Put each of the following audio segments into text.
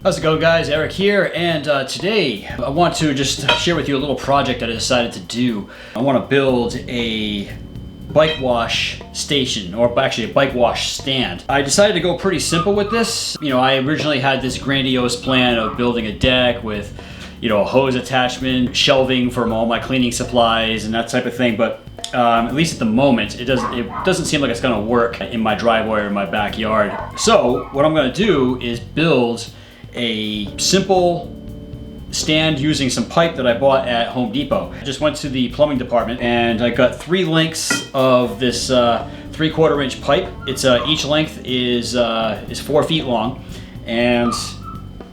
How's it going, guys? Eric here, and today I want to just share with you a little project that I decided to do. I want to build a bike wash station, or actually a bike wash stand. I decided to go pretty simple with this. I originally had this grandiose plan of building a deck with, a hose attachment, shelving for all my cleaning supplies, and that type of thing. But at least at the moment, it doesn't seem like it's going to work in my driveway or in my backyard. So what I'm going to do is build a simple stand using some pipe that I bought at Home Depot. I just went to the plumbing department and I got 3 lengths of this 3/4 inch pipe. It's each length is 4 feet long, and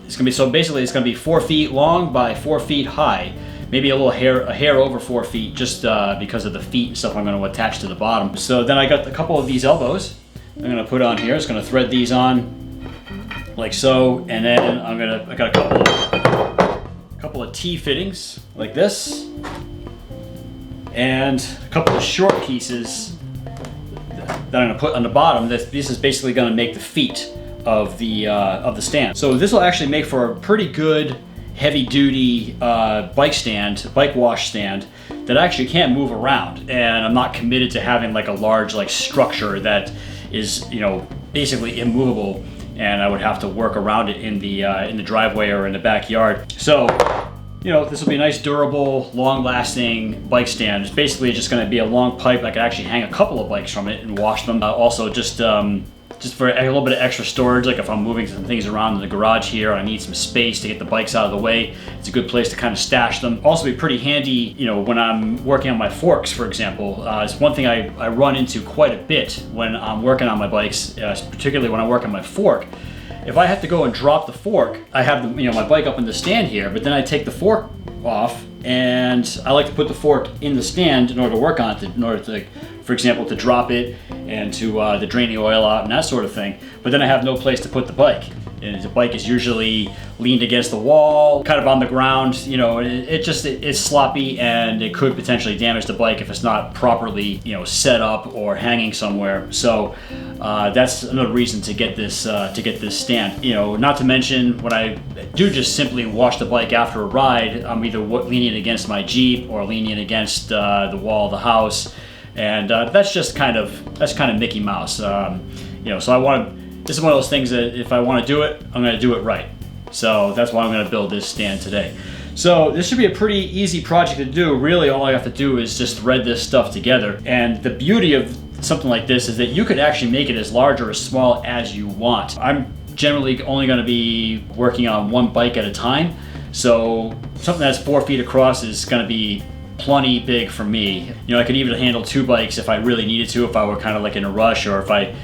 it's gonna be basically it's gonna be 4 feet long by 4 feet high. Maybe a hair over 4 feet, just because of the feet and stuff I'm going to attach to the bottom. So then I got a couple of these elbows I'm going to put on here. It's going to thread these on like so, and then I got a couple of T fittings like this, and a couple of short pieces that I'm going to put on the bottom. This is basically going to make the feet of the stand. So this will actually make for a pretty good heavy-duty bike wash stand that actually can't move around, and I'm not committed to having like a large structure that is basically immovable, and I would have to work around it in the driveway or in the backyard. So this will be a nice, durable, long-lasting bike stand. It's basically just going to be a long pipe. I could actually hang a couple of bikes from it and wash them. Also just for a little bit of extra storage, like if I'm moving some things around in the garage here and I need some space to get the bikes out of the way, it's a good place to kind of stash them. Also be pretty handy, when I'm working on my forks, for example. It's one thing I run into quite a bit when I'm working on my bikes, particularly when I work on my fork. If I have to go and drop the fork, I have my bike up in the stand here, but then I take the fork off, and I like to put the fork in the stand in order to work on it, in order to, for example, to drop it and to drain the oil out and that sort of thing. But then I have no place to put the bike. And the bike is usually leaned against the wall, kind of on the ground. It's sloppy, and it could potentially damage the bike if it's not properly, set up or hanging somewhere. So that's another reason to get this stand. Not to mention when I do just simply wash the bike after a ride, I'm either leaning against my Jeep or leaning against the wall of the house, and that's kind of Mickey Mouse. So this is one of those things that if I want to do it, I'm going to do it right. So that's why I'm going to build this stand today. So this should be a pretty easy project to do. Really, all I have to do is just thread this stuff together. And the beauty of something like this is that you could actually make it as large or as small as you want. I'm generally only going to be working on one bike at a time. So something that's 4 feet across is going to be plenty big for me. I could even handle 2 bikes if I really needed to, if I were kind of like in a rush, or if I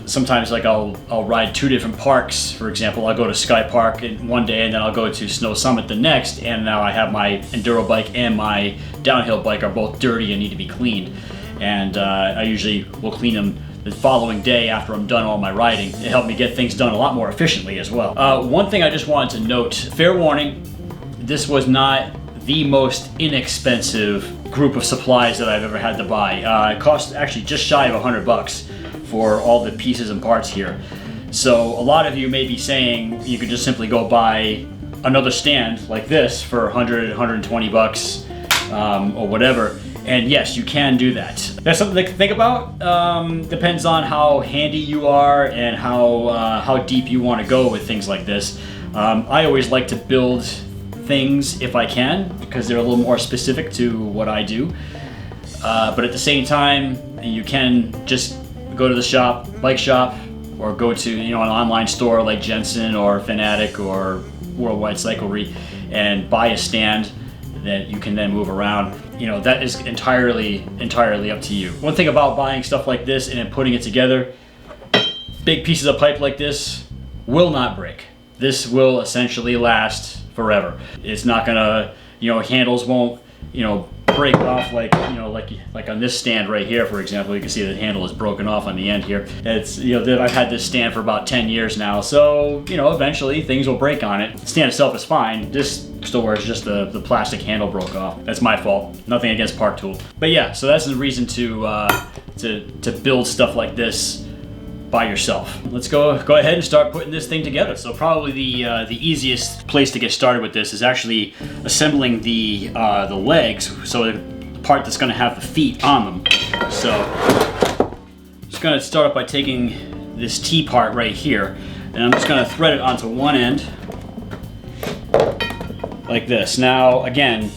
sometimes I'll ride 2 different parks. For example, I'll go to Sky Park one day, and then I'll go to Snow Summit the next, and now I have my enduro bike and my downhill bike are both dirty and need to be cleaned. And I usually will clean them the following day after I'm done all my riding. It helped me get things done a lot more efficiently as well. One thing I just wanted to note, fair warning, this was not the most inexpensive group of supplies that I've ever had to buy. It cost actually just shy of $100 for all the pieces and parts here. So a lot of you may be saying you could just simply go buy another stand like this for $100, $120 or whatever. And yes, you can do that. That's something to think about. Depends on how handy you are and how deep you want to go with things like this. I always like to build things if I can, because they're a little more specific to what I do. But at the same time, you can just go to the bike shop, or go to an online store like Jensen or Fanatic or Worldwide Cyclery, and buy a stand that you can then move around. That is entirely up to you. One thing about buying stuff like this and then putting it together, big pieces of pipe like this will not break. This will essentially last forever. It's not gonna, handles won't, break off like on this stand right here, for example. You can see the handle is broken off on the end here. It's, I've had this stand for about 10 years now, so, eventually things will break on it. The stand itself is fine. This store is just the plastic handle broke off. That's my fault. Nothing against Park Tool. But yeah, so that's the reason to build stuff like this by yourself. Let's go ahead and start putting this thing together. So probably the easiest place to get started with this is actually assembling the legs, so the part that's going to have the feet on them. So I'm just going to start off by taking this T part right here, and I'm just going to thread it onto one end like this. Now again,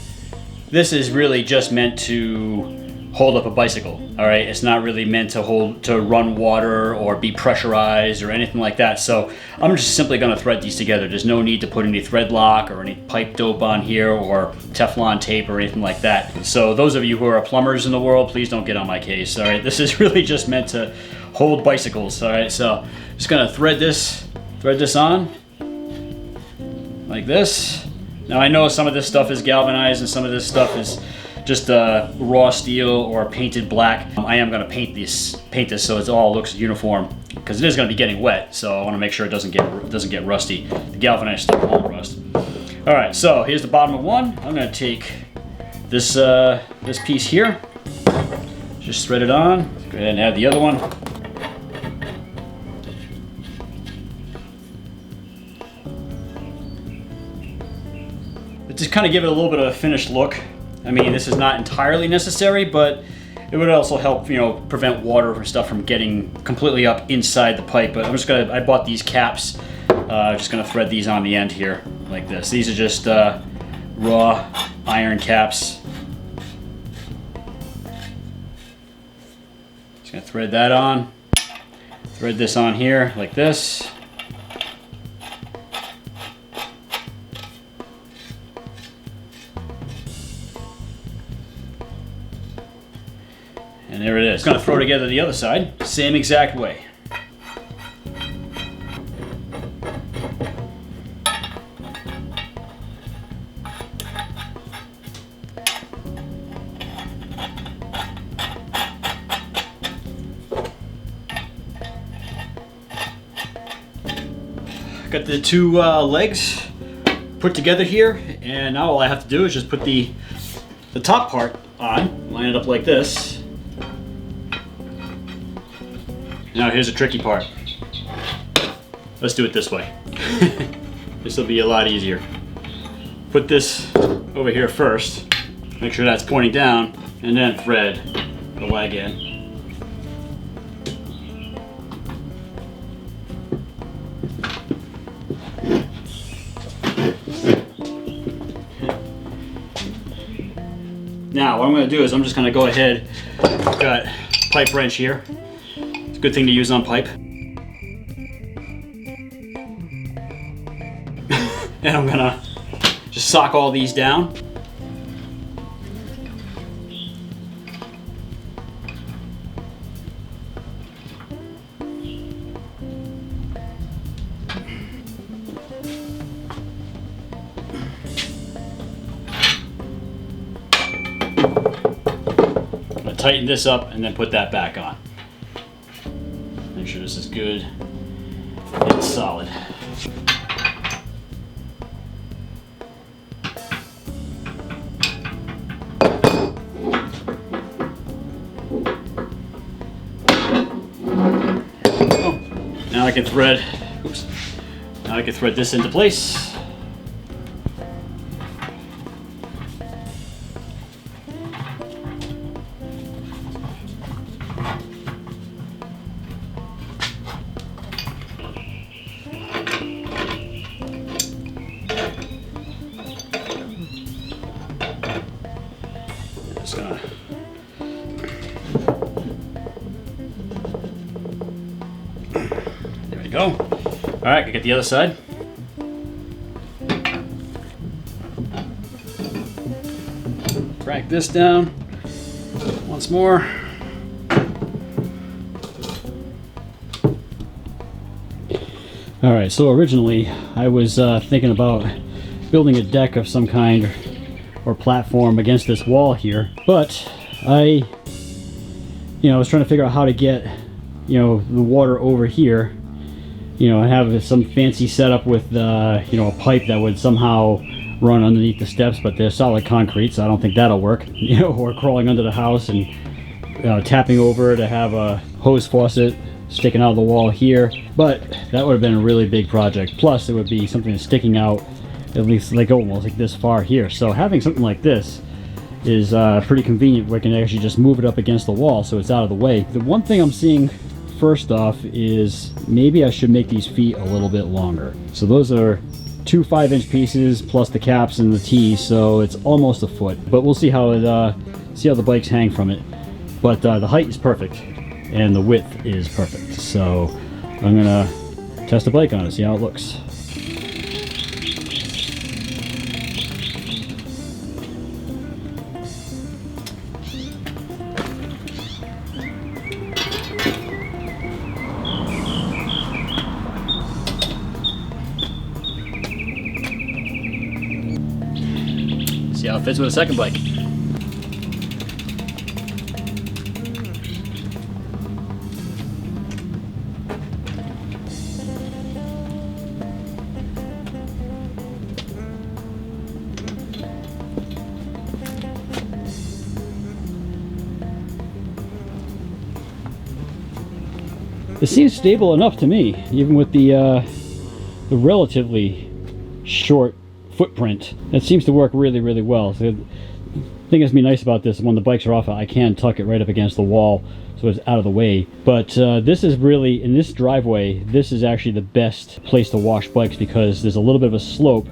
this is really just meant to hold up a bicycle, all right? It's not really meant to run water or be pressurized or anything like that. So I'm just simply gonna thread these together. There's no need to put any thread lock or any pipe dope on here or Teflon tape or anything like that. So those of you who are plumbers in the world, please don't get on my case, all right? This is really just meant to hold bicycles, all right? So just gonna thread this on like this. Now I know some of this stuff is galvanized and some of this stuff is just raw steel or painted black. I am going to paint this so it all looks uniform, because it is going to be getting wet. So I want to make sure it doesn't get rusty. The galvanized stuff won't rust. All right, so here's the bottom of one. I'm going to take this piece here, just thread it on. Go ahead and add the other one. Just kind of give it a little bit of a finished look. I mean, this is not entirely necessary, but it would also help, you know, prevent water or stuff from getting completely up inside the pipe. But I bought these caps. Just gonna thread these on the end here like this. These are just raw iron caps. Just gonna thread that on. Thread this on here like this. And there it is. Gonna throw together the other side, same exact way. Got the two legs put together here, and now all I have to do is just put the top part on, line it up like this. Now here's the tricky part. Let's do it this way. This will be a lot easier. Put this over here first. Make sure that's pointing down, and then thread the leg in. Now what I'm going to do is I'm just going to go ahead. I've got a pipe wrench here. Good thing to use on pipe. And I'm gonna just sock all these down. I'm gonna tighten this up and then put that back on. Make sure this is good and solid. Now I can thread. Oops. Now I can thread this into place. Just gonna there we go. All right, get the other side. Crack this down once more. All right, so originally I was thinking about building a deck of some kind or platform against this wall here, but I was trying to figure out how to get, the water over here, and have some fancy setup with, a pipe that would somehow run underneath the steps, but they're solid concrete, so I don't think that'll work, or crawling under the house and tapping over to have a hose faucet sticking out of the wall here, but that would have been a really big project. Plus it would be something that's sticking out at least like almost like this far here. So having something like this is pretty convenient where I can actually just move it up against the wall so it's out of the way. The one thing I'm seeing first off is maybe I should make these feet a little bit longer. So those are 2 5-inch pieces plus the caps and the T's, so it's almost a foot. But we'll see how the bikes hang from it. But the height is perfect and the width is perfect. So I'm gonna test the bike on it, see how it looks. See how it fits with a second bike. It seems stable enough to me, even with the relatively short footprint. It seems to work really, really well. So the thing that's been nice about this, when the bikes are off, I can tuck it right up against the wall so it's out of the way. But this is really, in this driveway, this is actually the best place to wash bikes because there's a little bit of a slope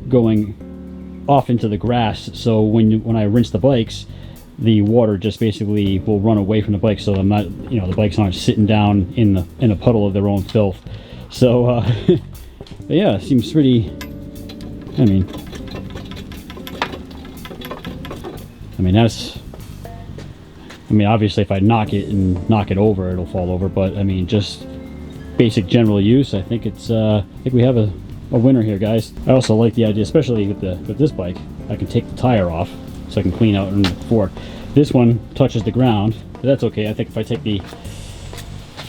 going off into the grass. So when I rinse the bikes, the water just basically will run away from the bike, so I'm not, you know, the bikes aren't sitting down in a puddle of their own filth. So but yeah, it seems pretty. I mean that's. I mean, obviously, if I knock it over, it'll fall over. But I mean, just basic general use. I think it's. I think we have a winner here, guys. I also like the idea, especially with this bike. I can take the tire off, so I can clean out in the fork. This one touches the ground, but that's okay. I think if I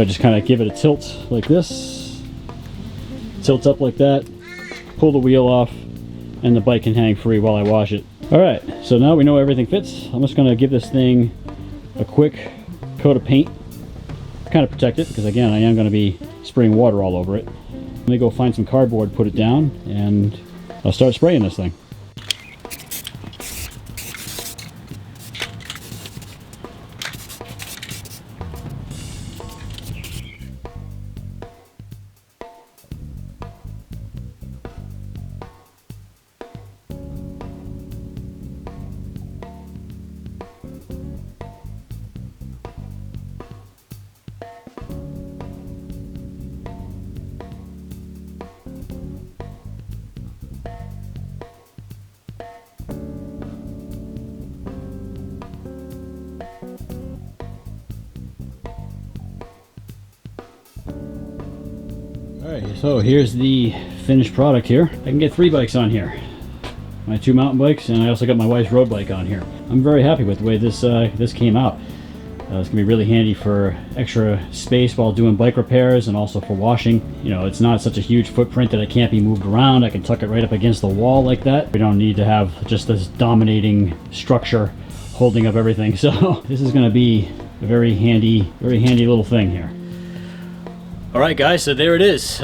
just kind of give it a tilt like this, tilt up like that, pull the wheel off, and the bike can hang free while I wash it. All right, so now we know everything fits. I'm just gonna give this thing a quick coat of paint, kind of protect it, because again, I am gonna be spraying water all over it. Let me go find some cardboard, put it down, and I'll start spraying this thing. Alright, so here's the finished product here. I can get 3 bikes on here. My 2 mountain bikes, and I also got my wife's road bike on here. I'm very happy with the way this came out. It's going to be really handy for extra space while doing bike repairs and also for washing. You know, it's not such a huge footprint that it can't be moved around. I can tuck it right up against the wall like that. We don't need to have just this dominating structure holding up everything. So this is going to be a very handy little thing here. All right, guys, so there it is.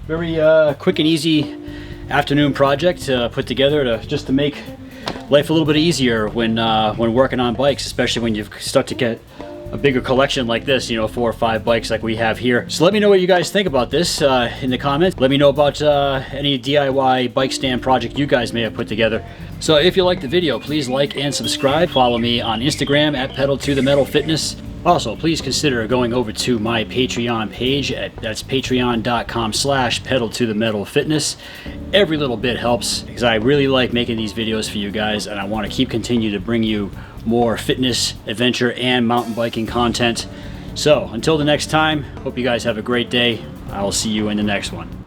Very quick and easy afternoon project put together just to make life a little bit easier when working on bikes, especially when you've start to get a bigger collection like this, you know, 4 or 5 bikes like we have here. So let me know what you guys think about this in the comments. Let me know about any DIY bike stand project you guys may have put together. So if you liked the video, please like and subscribe. Follow me on Instagram at Pedal to the Metal Fitness. Also, please consider going over to my Patreon page. That's patreon.com/pedaltothemetalfitness. Every little bit helps because I really like making these videos for you guys, and I want to continue to bring you more fitness, adventure, and mountain biking content. So until the next time, hope you guys have a great day. I will see you in the next one.